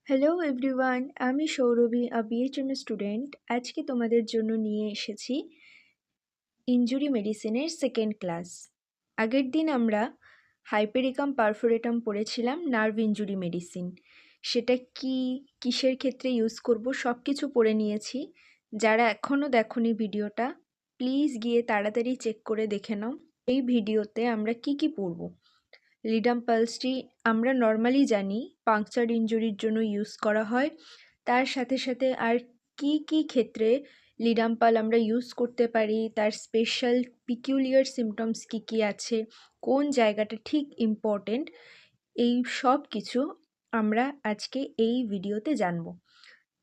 Hello everyone, আমি Sourabhi, বিএচএম student. আজকে তোমাদের জন্য নিয়ে এসেছি ইনজুরি মেডিসিনের সেকেন্ড ক্লাস। আগের দিন আমরা হাইপেরিকাম পারফোরেটাম পড়েছিলাম, নার্ভ ইনজুরি মেডিসিন। সেটা কি, কিসের ক্ষেত্রে ইউজ করব, সব কিছু পড়ে নিয়েছি। যারা এখনও দেখোনি ভিডিওটা, প্লিজ গিয়ে তাড়াতাড়ি চেক করে দেখে নাও। এই ভিডিওতে আমরা কি পড়ব। লিডাম পালসটি আমরা নর্মালি জানি পাংচার ইনজুরির জন্য ইউজ করা হয়। তার সাথে সাথে আর কি ক্ষেত্রে লিডাম পাল আমরা ইউজ করতে পারি, তার স্পেশাল পিকিউলিয়ার সিমটমস কি আছে, কোন জায়গাটা ঠিক ইম্পর্টেন্ট, এই সব কিছু আমরা আজকে এই ভিডিওতে জানব।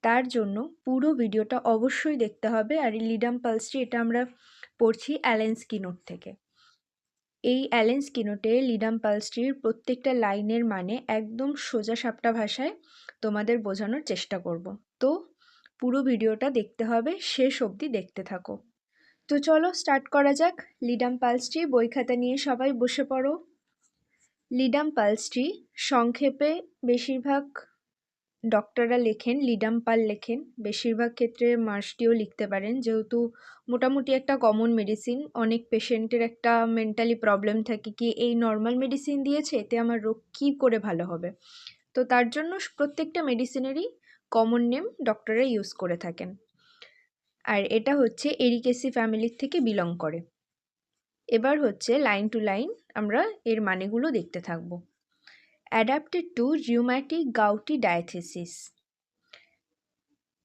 তার জন্য পুরো ভিডিওটা অবশ্যই দেখতে হবে। আর লিডাম পালসটি এটা আমরা পড়ছি অ্যালেন স্কিনোট থেকে। এই অ্যালেন স্কিনোটের লিডাম পালসটির প্রত্যেকটা লাইনের মানে একদম সোজা সাপটা ভাষায় তোমাদের বোঝানোর চেষ্টা করব। তো পুরো ভিডিওটা দেখতে হবে, শেষ অবধি দেখতে থাকো। তো চলো স্টার্ট করা যাক। লিডাম পালসটি বই খাতা নিয়ে সবাই বসে পড়ো। লিডাম পালসটি সংক্ষেপে বেশিরভাগ ডক্টররা লেখেন লিডাম পাল লেখেন, বেশিরভাগ ক্ষেত্রে মার্সটিও লিখতে পারেন, যেহেতু মোটামুটি একটা কমন মেডিসিন। অনেক পেশেন্টের একটা মেন্টালি প্রবলেম থাকে কি এই নর্মাল মেডিসিন দিয়েছে, এতে আমার রোগ কী করে ভালো হবে। তো তার জন্য প্রত্যেকটা মেডিসিনেরই কমন নেম ডক্টররা ইউজ করে থাকেন। আর এটা হচ্ছে এরিকেসি ফ্যামিলির থেকে বিলং করে। এবার হচ্ছে লাইন টু লাইন আমরা এর মানেগুলো দেখতে থাকবো। Adapted to rheumatic gouty diathesis,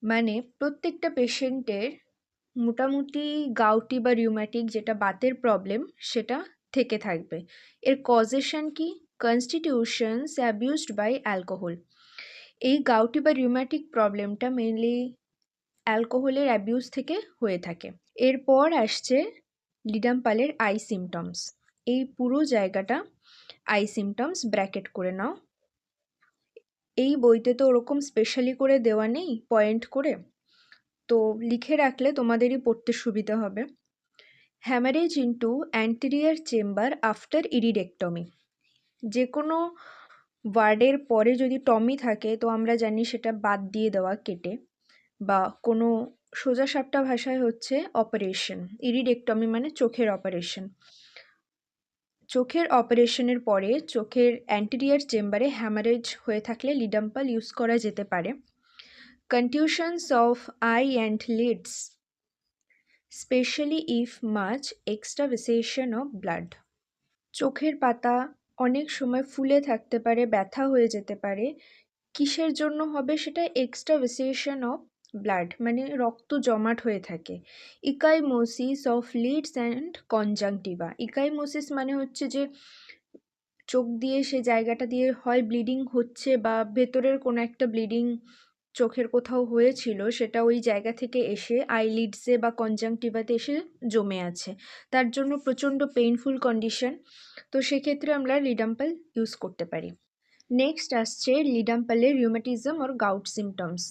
মানে প্রত্যেকটা পেশেন্টের মোটামুটি গাউটি বা রিউম্যাটিক যেটা বাতের প্রবলেম সেটা থেকে থাকবে। এর কজেশন কি? Constitutions abused by alcohol. এই গাউটি বা রিউম্যাটিক প্রবলেমটা মেনলি অ্যালকোহলের অ্যাবিউজ থেকে হয়ে থাকে। এরপর আসছে লিডাম পালের আই সিমটমস। এই পুরো জায়গাটা আই সিমটমস ব্র্যাকেট করে নাও। এই বইতে তো ওরকম স্পেশালি করে দেওয়া নেই পয়েন্ট করে, তো লিখে রাখলে তোমাদেরই পড়তে সুবিধা হবে। Haemorrhage into anterior chamber after iridectomy. যে কোনো ওয়ার্ডের পরে যদি টমি থাকে তো আমরা জানি সেটা বাদ দিয়ে দেওয়া, কেটে, বা কোনো সোজা সাপটা ভাষায় হচ্ছে অপারেশন। ইরিডেক্টমি মানে চোখের অপারেশন। চোখের অপারেশনের পরে চোখের অ্যান্টেরিয়ার চেম্বারে হ্যামারেজ হয়ে থাকলে লিডাম পাল ইউজ করা যেতে পারে। Contusions of eye and lids, specially if much extravasation of blood. চোখের পাতা অনেক সময় ফুলে থাকতে পারে, ব্যথা হয়ে যেতে পারে। কিসের জন্য হবে সেটা? এক্সট্রাভেসেশন অফ ব্লাড, মানে রক্ত জমাট হয়ে থাকে। ইকাইমোসিস অফ লিডস অ্যান্ড কনজাংটিভা। ইকাইমোসিস মানে হচ্ছে যে চোখ দিয়ে সে জায়গাটা দিয়ে হয় ব্লিডিং হচ্ছে বা ভেতরের কোনো একটা ব্লিডিং চোখের কোথাও হয়েছিল, সেটা ওই জায়গা থেকে এসে আইলিডসে বা কনজাংটিভাতে এসে জমে আছে, তার জন্য প্রচণ্ড পেইনফুল কন্ডিশন। তো সেক্ষেত্রে আমরা লিডাম পাল ইউজ করতে পারি। নেক্সট আসছে লিডাম পালের রিউমেটিজম অর গাউট সিমটমস।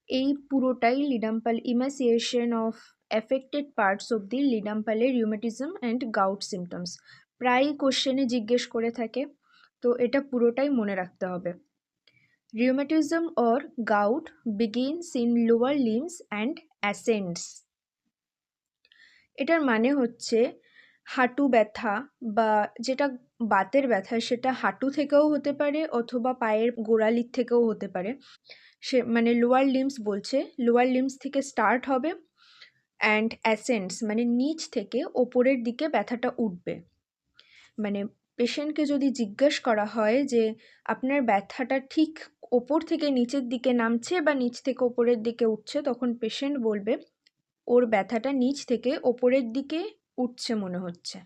এই পুরোটাই Ledum pal emaciation of affected parts of the Ledum পালের রিউমেটিজম অ্যান্ড গাউট সিমটমস। প্রায়ই কোশ্চেনে জিজ্ঞেস করে থাকে, তো এটা পুরোটাই মনে রাখতে হবে। Rheumatism or gout begins in lower limbs and ascends. এটার মানে হচ্ছে হাঁটু ব্যথা বা যেটা বাতের ব্যথা সেটা হাঁটু থেকেও হতে পারে অথবা পায়ের গোড়ালির থেকেও হতে পারে। সে মানে লোয়ার লিম্বস বলছে, লোয়ার লিম্বস থেকে স্টার্ট হবে অ্যান্ড অ্যাসেন্ডস মানে নিচ থেকে ওপরের দিকে ব্যথাটা উঠবে। মানে পেশেন্টকে যদি জিজ্ঞেস করা হয় যে আপনার ব্যথাটা ঠিক ওপর থেকে নিচের দিকে নামছে বা নিচ থেকে ওপরের দিকে উঠছে, তখন পেশেন্ট বলবে ওর ব্যথাটা নিচ থেকে ওপরের দিকে উঠছে মনে হচ্ছে।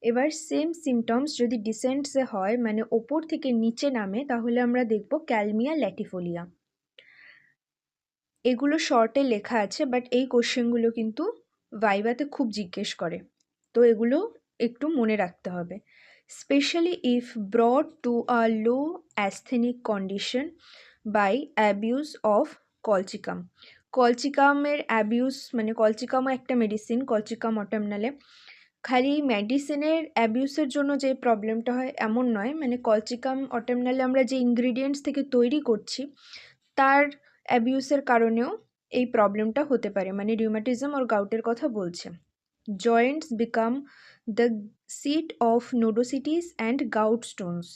এবার সেম সিমটমস যদি ডিসেন্টসে হয়, মানে ওপর থেকে নিচে নামে, তাহলে আমরা দেখব ক্যালমিয়া ল্যাটিফোলিয়া। এগুলো শর্টে লেখা আছে, বাট এই কোশ্চেনগুলো কিন্তু ভাইভাতে খুব জিজ্ঞেস করে, তো এগুলো একটু মনে রাখতে হবে। Specially if brought to a low asthenic condition by abuse of colchicum. কলচিকামের অ্যাবিউজ মানে কলচিকামও একটা মেডিসিন, কলচিকাম অটোমনালে। খালি মেডিসিনের অ্যাবিউসের জন্য যে প্রবলেমটা হয় এমন নয়, মানে কলচিকাম অটেমনালে আমরা যে ইনগ্রিডিয়েন্টস থেকে তৈরি করছি তার অ্যাবিউসের কারণেও এই প্রবলেমটা হতে পারে, মানে রিউমাটিজম আর গাউটের কথা বলছে। Joints become the seat of nodosities and gout stones.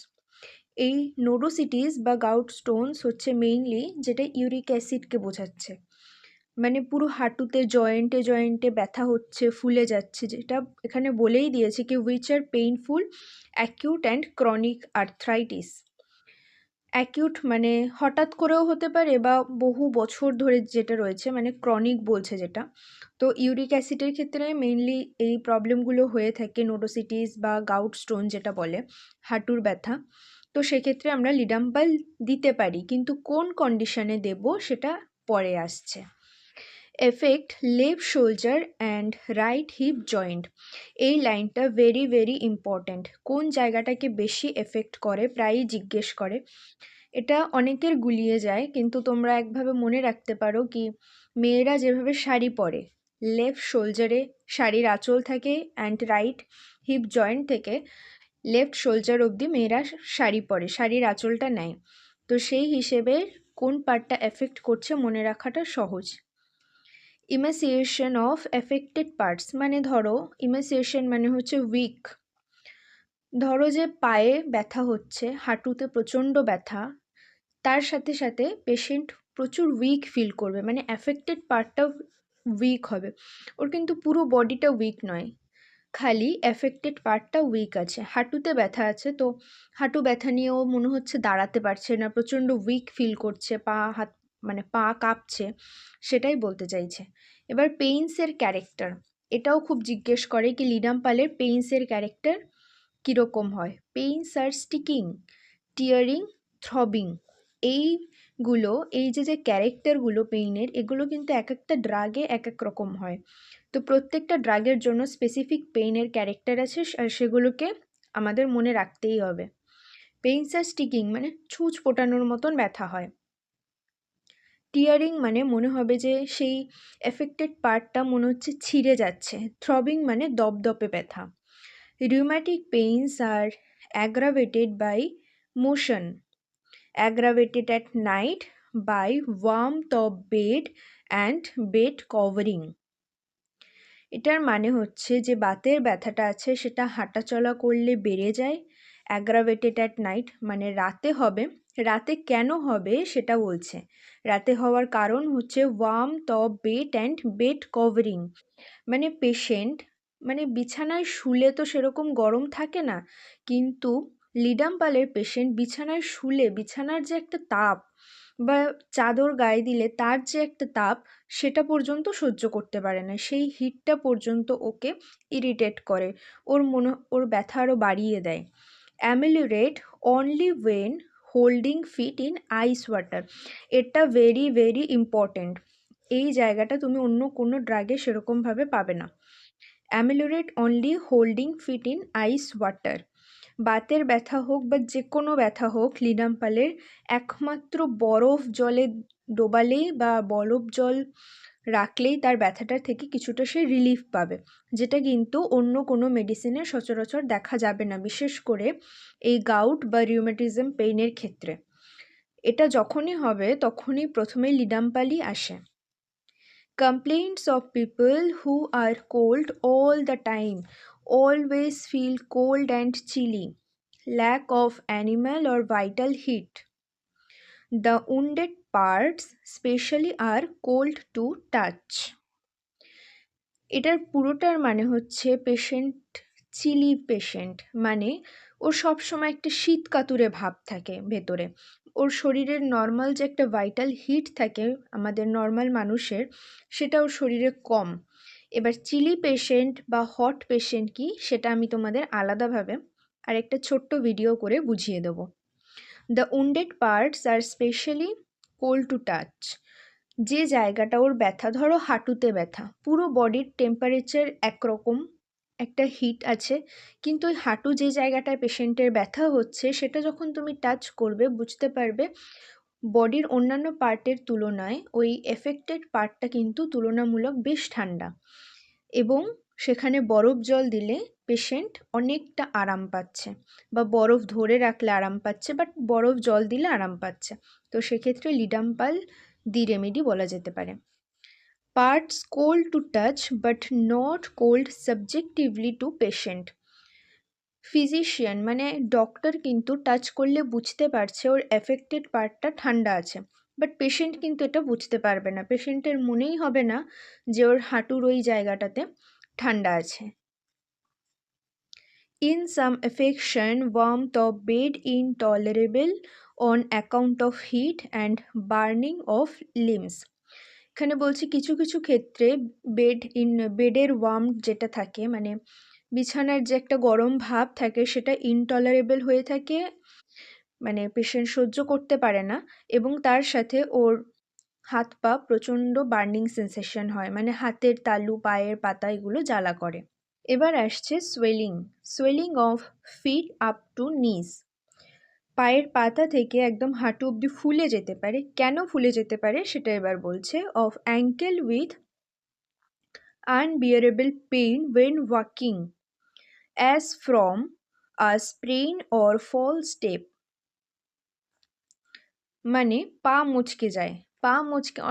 এই নোডোসিটিস বা গাউট স্টোনস হচ্ছে মেইনলি যেটা ইউরিক অ্যাসিডকে বোঝাচ্ছে, মানে পুরো হাঁটুতে জয়েন্টে জয়েন্টে ব্যথা হচ্ছে, ফুলে যাচ্ছে, যেটা এখানে বলেই দিয়েছে কি which are painful acute and chronic arthritis. Acute মানে হঠাৎ করেও হতে পারে বা বহু বছর ধরে যেটা রয়েছে, মানে ক্রনিক বলছে যেটা। তো ইউরিক অ্যাসিডের ক্ষেত্রে মেইনলি এই প্রবলেমগুলো হয়ে থাকে, নোডোসিটিস বা গাউট স্টোন যেটা বলে, হাঁটুর ব্যথা। তো সেক্ষেত্রে আমরা লিডাম্পাল দিতে পারি, কিন্তু কোন কন্ডিশনে দেব সেটা পরে আসছে। Effect left shoulder and right hip joint. এই লাইনটা ভেরি ভেরি ইম্পর্ট্যান্ট। কোন জায়গাটাকে বেশি এফেক্ট করে প্রায়ই জিজ্ঞেস করে, এটা অনেকের গুলিয়ে যায়, কিন্তু তোমরা একভাবে মনে রাখতে পারো কি মেয়েরা যেভাবে শাড়ি পরে, লেফট শোল্ডারে শাড়ির আঁচল থাকে অ্যান্ড রাইট হিপ জয়েন্ট থেকে লেফট শোল্ডার অবধি মেয়েরা শাড়ি পরে, শাড়ির আঁচলটা নেয়। তো সেই হিসেবে কোন পার্টটা এফেক্ট করছে মনে রাখাটা সহজ। ইমাসিয়েশন অফ এফেক্টেড পার্টস, মানে ধরো ইমাসিয়েশন মানে হচ্ছে উইক। ধরো যে পায়ে ব্যথা হচ্ছে, হাঁটুতে প্রচণ্ড ব্যথা, তার সাথে সাথে পেশেন্ট প্রচুর উইক ফিল করবে, মানে অ্যাফেক্টেড পার্টটাও উইক হবে। ওর কিন্তু পুরো বডিটা উইক নয়, খালি অ্যাফেক্টেড পার্টটা উইক আছে। হাঁটুতে ব্যথা আছে, তো হাঁটু ব্যথা নিয়েও মনে হচ্ছে দাঁড়াতে পারছে না, প্রচণ্ড উইক ফিল করছে, পা হাত মানে পা কাঁপছে, সেটাই বলতে চাইছে। এবার পেইনসের ক্যারেক্টার, এটাও খুব জিজ্ঞেস করে কি লিডাম্পালের পেইনসের ক্যারেক্টার কীরকম হয়। পেইনস আর স্টিকিং, টিয়ারিং, থ্রবিং, এইগুলো এই যে ক্যারেক্টারগুলো পেইনের, এগুলো কিন্তু এক একটা ড্রাগে এক এক রকম হয়। তো প্রত্যেকটা ড্রাগের জন্য স্পেসিফিক পেইনের ক্যারেক্টার আছে, আর সেগুলোকে আমাদের মনে রাখতেই হবে। পেইনস আর স্টিকিং মানে ছুঁচ ফোটানোর মতন ব্যথা হয়। টিয়ারিং মানে মনে হবে যে সেই এফেক্টেড পার্টটা মনে হচ্ছে ছিঁড়ে যাচ্ছে। থ্রবিং মানে দপদপে ব্যথা। রিউম্যাটিক পেইনস আর aggravated by motion, aggravated at night by warmth of bed and bed covering। এটার মানে হচ্ছে যে বাতের ব্যথাটা আছে সেটা হাঁটাচলা করলে বেড়ে যায়। অ্যাগ্রাভেটেড অ্যাট নাইট মানে রাতে হবে। রাতে কেন হবে সেটা বলছে। রাতে হওয়ার কারণ হচ্ছে warmth of bed and bed covering, মানে পেশেন্ট মানে বিছানায় শুলে তো সেরকম গরম থাকে না, কিন্তু লিডাম্পালের পেশেন্ট বিছানায় শুলে বিছানার যে একটা তাপ বা চাদর গায়ে দিলে তার যে একটা তাপ, সেটা পর্যন্ত সহ্য করতে পারে না, সেই হিটটা পর্যন্ত ওকে ইরিটেট করে, ওর ব্যথা আরও বাড়িয়ে দেয়। Ameliorate only when holding feet in ice water, এটা ভেরি ভেরি ইম্পর্ট্যান্ট। এই জায়গাটা তুমি অন্য কোনো ড্রাগে সেরকমভাবে পাবে না। Ameliorate only holding feet in ice water, বাতের ব্যথা হোক বা যে কোনো ব্যথা হোক লিডাম্পালের, একমাত্র বরফ জলে ডোবালেই বা বরফ জল রাখলেই তার ব্যথাটার থেকে কিছুটা সে রিলিফ পাবে, যেটা কিন্তু অন্য কোনো মেডিসিনে সচরাচর দেখা যাবে না, বিশেষ করে এই গাউট বা রিউমেটিজম পেইনের ক্ষেত্রে। এটা যখনই হবে তখনই প্রথমেই লিডাম্পালই আসে। Complaints of people who are cold all the time, always feel cold and chilly, lack of animal or vital heat. The wounded parts especially are cold to touch. এটার পুরোটার মানে হচ্ছে পেশেন্ট চিলি পেশেন্ট, মানে ওর সবসময় একটা শীত কাতুরে ভাব থাকে ভেতরে, ওর শরীরের নর্মাল যে একটা ভাইটাল হিট থাকে আমাদের নর্মাল মানুষের, সেটা ওর শরীরে কম। এবার চিলি পেশেন্ট বা হট পেশেন্ট কি সেটা আমি তোমাদের আলাদাভাবে আর একটা ছোট্ট ভিডিও করে বুঝিয়ে দেবো। দ্য উন্ডেড পার্টস আর স্পেশালি কোল্ড টু টাচ, যে জায়গাটা ওর ব্যথা, ধরো হাঁটুতে ব্যথা, পুরো বডির টেম্পারেচার একরকম, একটা হিট আছে, কিন্তু ওই হাঁটু যে জায়গাটায় পেশেন্টের ব্যথা হচ্ছে সেটা যখন তুমি টাচ করবে বুঝতে পারবে বডির অন্যান্য পার্টের তুলনায় ওই এফেক্টেড পার্টটা কিন্তু তুলনামূলক বেশ ঠান্ডা, এবং সেখানে বরফ জল দিলে পেশেন্ট অনেকটা আরাম পাচ্ছে, বা বরফ ধরে রাখলে আরাম পাচ্ছে, বাট বরফ জল দিলে আরাম পাচ্ছে। তো সেক্ষেত্রে লিডাম্পাল দি রেমেডি বলা যেতে পারে। Parts cold to touch but not cold subjectively to patient. Physician মানে ডক্টর কিন্তু টাচ করলে বুঝতে পারছে ওর এফেক্টেড পার্টটা ঠান্ডা আছে, বাট পেশেন্ট কিন্তু এটা বুঝতে পারবে না, পেশেন্টের মনেই হবে না যে ওর হাঁটুর ওই জায়গাটাতে ঠান্ডা আছে। In some affection, warmth of bed intolerable on account of heat and burning of limbs. এখানে বলছি কিছু কিছু ক্ষেত্রে বেডের ওয়ার্ম যেটা থাকে, মানে বিছানার যে একটা গরম ভাব থাকে, সেটা ইনটলারেবল হয়ে থাকে, মানে পেশেন্ট সহ্য করতে পারে না, এবং তার সাথে ওর হাত পা প্রচণ্ড বার্নিং সেন্সেশন হয়, মানে হাতের তালু, পায়ের পাতা এগুলো জ্বালা করে। এবার আসছে swelling of feet up to knees. পায়ের পাতা থেকে একদম হাঁটু অবধি ফুলে যেতে পারে। কেন ফুলে যেতে পারে সেটা এবার বলছে। Of ankle with unbearable pain when walking as from a sprain or fall step. মানে পা মচকে যায়,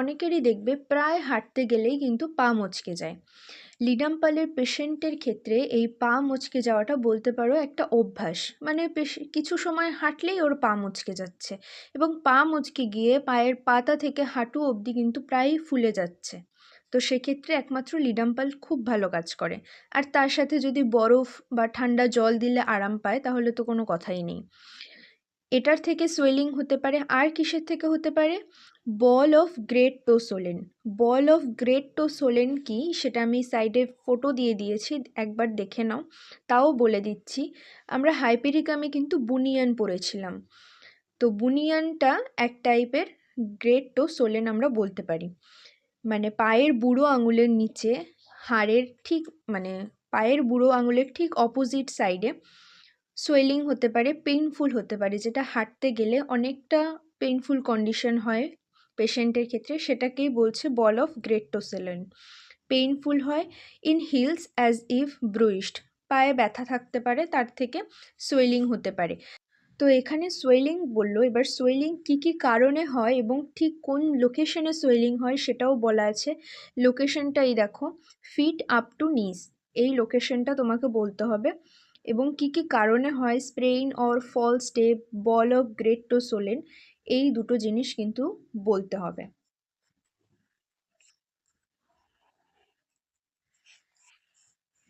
অনেকেরই দেখবে প্রায় হাঁটতে গেলেই কিন্তু পা মচকে যায়। লিডাম্পালের পেশেন্টের ক্ষেত্রে এই পা মচকে যাওয়াটা বলতে পারো একটা অভ্যাস, মানে কিছু সময় হাঁটলেই ওর পা মচকে যাচ্ছে, এবং পা মচকে গিয়ে পায়ের পাতা থেকে হাঁটু অবধি কিন্তু প্রায়ই ফুলে যাচ্ছে। তো সেক্ষেত্রে একমাত্র লিডাম্পাল খুব ভালো কাজ করে। আর তার সাথে যদি বরফ বা ঠান্ডা জল দিলে আরাম পায়, তাহলে তো কোনো কথাই নেই। এটার থেকে সোয়েলিং হতে পারে। আর কিসের থেকে হতে পারে? Ball of great toe swollen. Ball of great toe swollen কি সেটা আমি সাইডে ফটো দিয়ে দিয়েছি, একবার দেখে নাও। তাও বলে দিচ্ছি, আমরা হাইপেরিকামে কিন্তু বুনিয়ান পড়েছিলাম। তো বুনিয়ানটা এক টাইপের গ্রেট টোসোলেন আমরা বলতে পারি। মানে পায়ের বুড়ো আঙুলের নিচে হাড়ের ঠিক, মানে পায়ের বুড়ো আঙুলের ঠিক অপোজিট সাইডে সোয়েলিং হতে পারে, পেইনফুল হতে পারে, যেটা হাঁটতে গেলে অনেকটা পেইনফুল কন্ডিশন হয় পেশেন্টের ক্ষেত্রে, সেটাকেই বলছে বল অফ গ্রেট টোসেলেন। পেইনফুল হয়। ইন হিলস অ্যাজ ইফ ব্রুইশড, পায়ে ব্যথা থাকতে পারে, তার থেকে সোয়েলিং হতে পারে। তো এখানে সোয়েলিং বললো, এবার সোয়েলিং কী কী কারণে হয় এবং ঠিক কোন লোকেশনে সোয়েলিং হয় সেটাও বলা আছে। লোকেশনটাই দেখো, ফিট আপ টু নিস, এই লোকেশনটা তোমাকে বলতে হবে। এবং কী কী কারণে হয়, sprain or fall step, ball of great toe swollen, এই দুটো জিনিস কিন্তু বলতে হবে।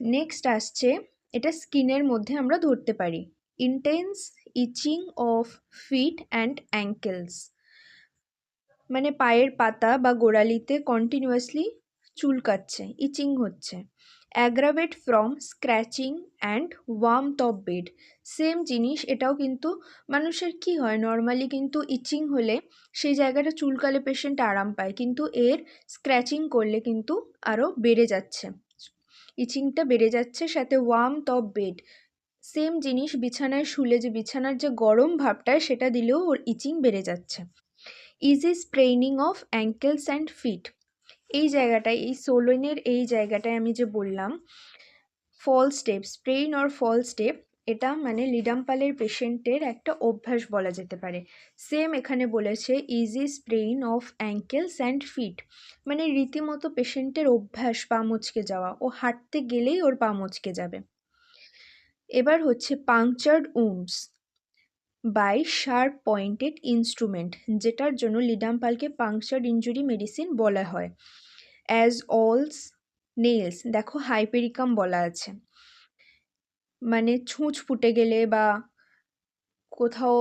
নেক্সট আসছে, এটা স্কিনের মধ্যে আমরা ধরতে পারি। Intense itching of feet and ankles, মানে পায়ের পাতা বা গোড়ালিতে কন্টিনিউয়াসলি চুলকাচ্ছে, ইচিং হচ্ছে। Aggravate from scratching and warmth of bed, same জিনিস এটাও কিন্তু মানুষের কি হয়, নর্মালি কিন্তু ইচিং হলে সেই জায়গাটা চুলকালে পেশেন্ট আরাম পায়, কিন্তু এর স্ক্র্যাচিং করলে কিন্তু আরও বেড়ে যাচ্ছে, ইচিংটা বেড়ে যাচ্ছে। সাথে ওয়ার্মথ অফ বেড, সেম জিনিস, বিছানায় শুলে যে বিছানার যে গরম ভাবটা সেটা দিলেও ওর ইচিং বেড়ে যাচ্ছে। Easy spraining of ankles and feet, এই জায়গাটায়, এই সোলেনের এই জায়গাটায় আমি যে বললাম fall step, sprain or fall step, এটা মানে লিডাম্পালের পেশেন্টের একটা অভ্যাস বলা যেতে পারে। সেম এখানে বলেছে easy sprain of ankles and feet, মানে রীতিমতো পেশেন্টের অভ্যাস পা মচকে যাওয়া, ও হাঁটতে গেলেই ওর পা মচকে যাবে। এবার হচ্ছে punctured wounds by sharp pointed instrument, যেটার জন্য লিডাম্পালকে পাংচার্ড ইনজুরি মেডিসিন বলা হয়। অ্যাজ অলস নেলস, দেখো হাইপেরিকাম বলা আছে, মানে ছুঁচ ফুটে গেলে বা কোথাও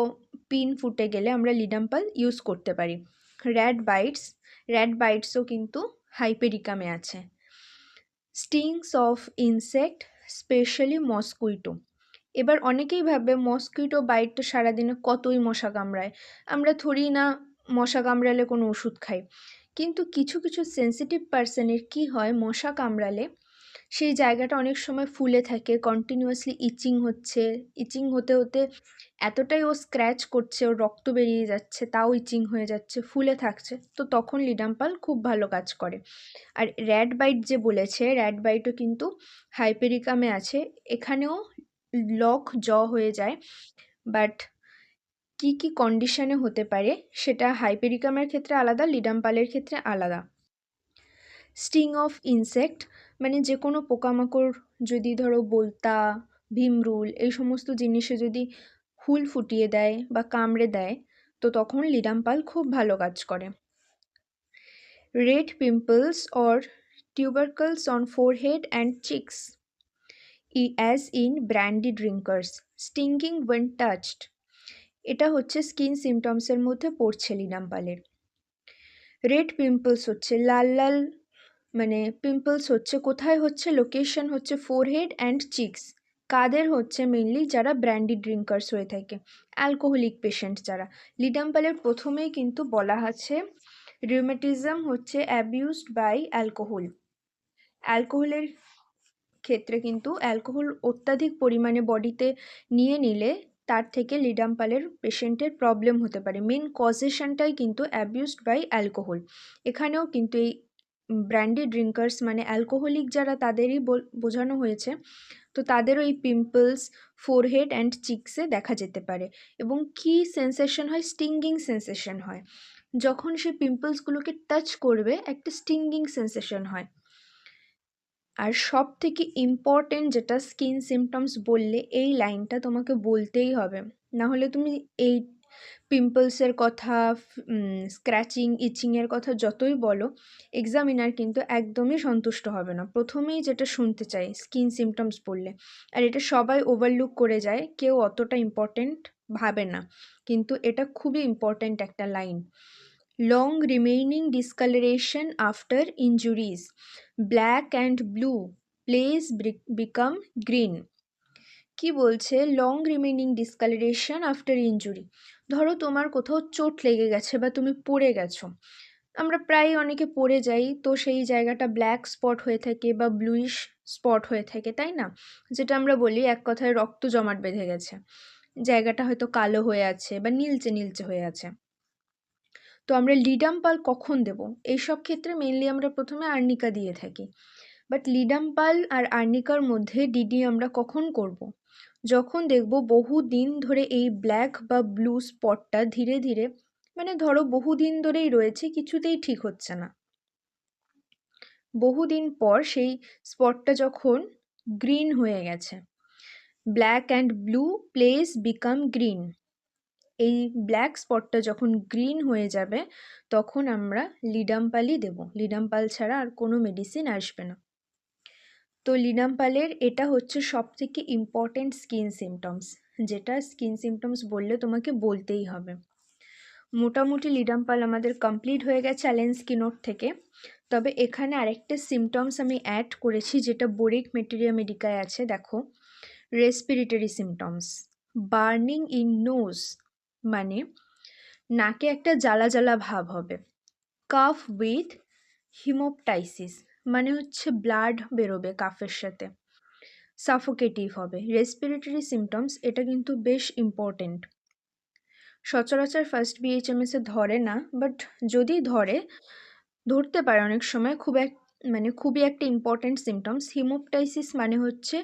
পিন ফুটে গেলে আমরা লিডাম্পাল ইউজ করতে পারি। র্যাট বাইটসও কিন্তু হাইপেরিকামে আছে। Stings of insect specially mosquito, এবার অনেকেই ভাবে মসকুইটো বাইট তো সারাদিনে কতই মশা কামড়ায়, আমরা থোড়ি না মশা কামড়ালে কোনো ওষুধ খাই, কিন্তু কিছু কিছু সেন্সিটিভ পার্সনের কি হয়, মশা কামড়ালে সেই জায়গাটা অনেক সময় ফুলে থাকে, কন্টিনিউয়াসলি ইচিং হচ্ছে, ইচিং হতে হতে এতটাই ও স্ক্র্যাচ করছে, ওর রক্ত বেরিয়ে যাচ্ছে, তাও ইচিং হয়ে যাচ্ছে, ফুলে থাকছে, তো তখন লিডাম্পাল খুব ভালো কাজ করে। আর র্যাট বাইট যে বলেছে, র্যাট বাইটও কিন্তু হাইপেরিকামে আছে, এখানেও লক জ হয়ে যায়, বাট কি কি কন্ডিশনে হতে পারে সেটা হাইপেরিকামের ক্ষেত্রে আলাদা, লিডাম্পালের ক্ষেত্রে আলাদা। স্টিং অফ ইনসেক্ট, মানে যে কোনো পোকামাকড় যদি ধরো বোলতা, ভীমরুল এই সমস্ত জিনিসে যদি হুল ফুটিয়ে দেয় বা কামড়ে দেয়, তো তখন লিডাম্পাল খুব ভালো কাজ করে। Red pimples or tubercles on forehead and cheeks as in brandy drinkers stinging when touched, এটা হচ্ছে স্কিন সিমটমসের মধ্যে পড়ছে লিডাম্পালের। রেড পিম্পলস হচ্ছে লাল লাল, মানে পিম্পলস হচ্ছে কোথায় হচ্ছে, লোকেশন হচ্ছে ফোরহেড অ্যান্ড চিক্স, কাদের হচ্ছে মেনলি যারা ব্র্যান্ডি ড্রিঙ্কার্স হয়ে থাকে, অ্যালকোহলিক পেশেন্ট যারা। লিডাম্পালের প্রথমেই কিন্তু বলা আছে রিউমেটিজম হচ্ছে অ্যাবিউজড বাই অ্যালকোহল। অ্যালকোহলের ক্ষেত্রে কিন্তু অ্যালকোহল অত্যাধিক পরিমাণে বডিতে নিয়ে নিলে তার থেকে লিডাম্পালের পেশেন্টের প্রবলেম হতে পারে। মেন কজেশনটাই কিন্তু অ্যাবিউজড বাই অ্যালকোহল। এখানেও কিন্তু এই ব্র্যান্ডি ড্রিঙ্কার্স মানে অ্যালকোহলিক যারা তাদেরই বোঝানো হয়েছে, তো তাদেরও এই পিম্পলস ফোরহেড অ্যান্ড চিক্সে দেখা যেতে পারে। এবং কি সেন্সেশন হয়, স্টিঙ্গিং সেন্সেশন হয়, যখন সে পিম্পলসগুলোকে টাচ করবে একটা স্টিঙ্গিং সেন্সেশন হয়। আর সব থেকে ইম্পর্টেন্ট যেটা স্কিন সিমটমস বললে এই লাইনটা তোমাকে বলতেই হবে, না হলে তুমি এই পিম্পলসের কথা, স্ক্র্যাচিং ইচিংয়ের কথা যতই বলো, এক্সামিনার কিন্তু একদমই সন্তুষ্ট হবে না। প্রথমেই যেটা শুনতে চাই স্কিন সিমটমস বললে, আর এটা সবাই ওভারলুক করে যায়, কেউ অতটা ইম্পর্টেন্ট ভাবে না, কিন্তু এটা খুবই ইম্পর্টেন্ট একটা line. Long remaining discolouration after injuries, black and blue place become green. কি বলছে, long remaining discolouration after injury, ধরো তোমার কোথাও চোট লেগে গেছে বা তুমি পড়ে গেছো, আমরা প্রায় অনেকে পড়ে যাই, তো সেই জায়গাটা ব্ল্যাক স্পট হয়ে থাকে বা ব্লুইশ স্পট হয়ে থাকে, তাই না? যেটা আমরা বলি এক কথায় রক্ত জমাট বেঁধে গেছে, জায়গাটা হয়তো কালো হয়ে আছে বা নীলচে নীলচে হয়ে আছে। তো আমরা লিডাম্পাল কখন দেব? এইসব ক্ষেত্রে মেনলি আমরা প্রথমে আর্নিকা দিয়ে থাকি, বাট লিডাম্পাল আর আর্নিকার মধ্যে ডিডি আমরা কখন করব? যখন দেখব বহুদিন ধরে এই ব্ল্যাক বা ব্লু স্পটটা ধীরে ধীরে, মানে ধরো বহুদিন ধরেই রয়েছে, কিছুতেই ঠিক হচ্ছে না, বহুদিন পর সেই স্পটটা যখন গ্রিন হয়ে গেছে, black and blue place become green, এই ব্ল্যাক স্পটটা যখন গ্রিন হয়ে যাবে তখন আমরা লিডাম্পালই দেব, লিডাম্পাল ছাড়া আর কোনো মেডিসিন আসবে না। তো লিডাম্পালের এটা হচ্ছে সবথেকে ইম্পর্ট্যান্ট স্কিন সিমটমস, যেটা স্কিন সিমটমস বললে তোমাকে বলতেই হবে। মোটামুটি লিডাম্পাল আমাদের কমপ্লিট হয়ে গেছে অ্যালেন্সকি নোট থেকে, তবে এখানে আরেকটা সিমটমস আমি অ্যাড করেছি যেটা বোরিক মেটেরিয়া মেডিকায় আছে, দেখো, respiratory symptoms. Burning in nose, মানে নাকে একটা জ্বালা জ্বালা ভাব হবে। কাফ উইথ হিমোপটাইসিস, মানে হচ্ছে ব্লাড বেরোবে কাফের সাথে। সাফোকেটিভ হবে। রেসপিরেটরি সিমটমস এটা কিন্তু বেশ ইম্পর্টেন্ট, সচরাচর ফার্স্ট বিএইচএমএসে ধরে না, বাট যদি ধরতে পারে অনেক সময়, মানে খুবই একটা ইম্পর্টেন্ট সিমটমস। হিমোপটাইসিস মানে হচ্ছে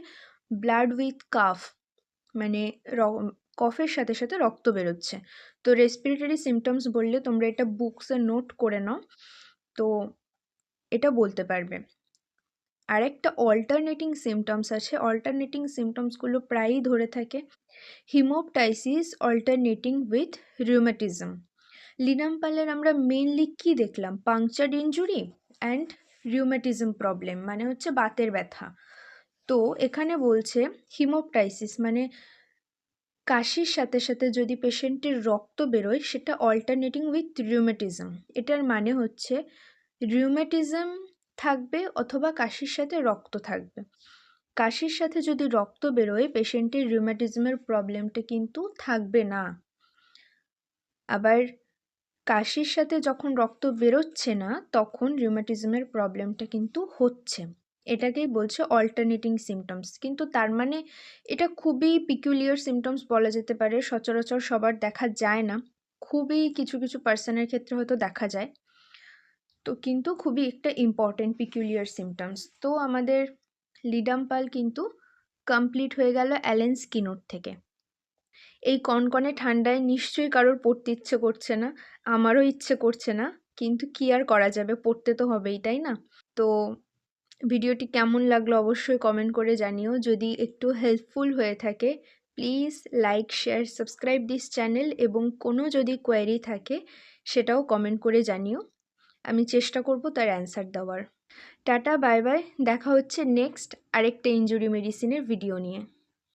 ব্লাড উইথ কাফ, মানে কফের সাথে সাথে রক্ত বেরোচ্ছে। তো রেসপিরেটরি সিমটমস বললে তোমরা এটা বুকসে নোট করে নাও, তো এটা বলতে পারবে। আর একটা অল্টারনেটিং সিমটমস আছে, অল্টারনেটিং সিমটমসগুলো প্রায়ই ধরে থাকে, হিমোপটাইসিস অল্টারনেটিং উইথ রিউমেটিজম। লিডাম্পালের আমরা মেনলি কি দেখলাম, puncture injury and rheumatism problem, মানে হচ্ছে বাতের ব্যথা। তো এখানে বলছে হিমোপটাইসিস মানে কাশির সাথে সাথে যদি পেশেন্টের রক্ত বেরোয় সেটা অল্টারনেটিং উইথ রিউমেটিজম, এটার মানে হচ্ছে রিউমেটিজম থাকবে অথবা কাশির সাথে রক্ত থাকবে। কাশির সাথে যদি রক্ত বেরোয় পেশেন্টের রিউমেটিজমের প্রবলেমটা কিন্তু থাকবে না। আবার কাশির সাথে যখন রক্ত বেরোচ্ছে না তখন রিউমেটিজমের প্রবলেমটা কিন্তু হচ্ছে। এটাকেই বলছে অল্টারনেটিং সিমটমস। কিন্তু তার মানে এটা খুবই পিকুলিয়ার সিমটমস বলা যেতে পারে, সচরাচর সবার দেখা যায় না, খুবই কিছু কিছু পার্সনের ক্ষেত্রে হয়তো দেখা যায়। তো কিন্তু খুবই একটা ইম্পর্টেন্ট পিকুলিয়ার সিমটমস। তো আমাদের লিডাম্পাল কিন্তু কমপ্লিট হয়ে গেল অ্যালেন স্কিনার থেকে। এই কনকনে ঠান্ডায় নিশ্চয়ই কারোর পড়তে ইচ্ছে করছে না, আমারও ইচ্ছে করছে না, কিন্তু কি আর করা যাবে, পড়তে তো হবেই, তাই না? তো ভিডিওটি কেমন লাগলো অবশ্যই কমেন্ট করে জানিও। যদি একটু হেল্পফুল হয়ে থাকে please like share subscribe this channel, এবং কোনো যদি কোয়েরি থাকে সেটাও কমেন্ট করে জানিও, আমি চেষ্টা করব তার অ্যান্সার দেওয়ার। টাটা, বাই বাই, দেখা হচ্ছে নেক্সট আরেকটা ইনজুরি মেডিসিনের ভিডিও নিয়ে।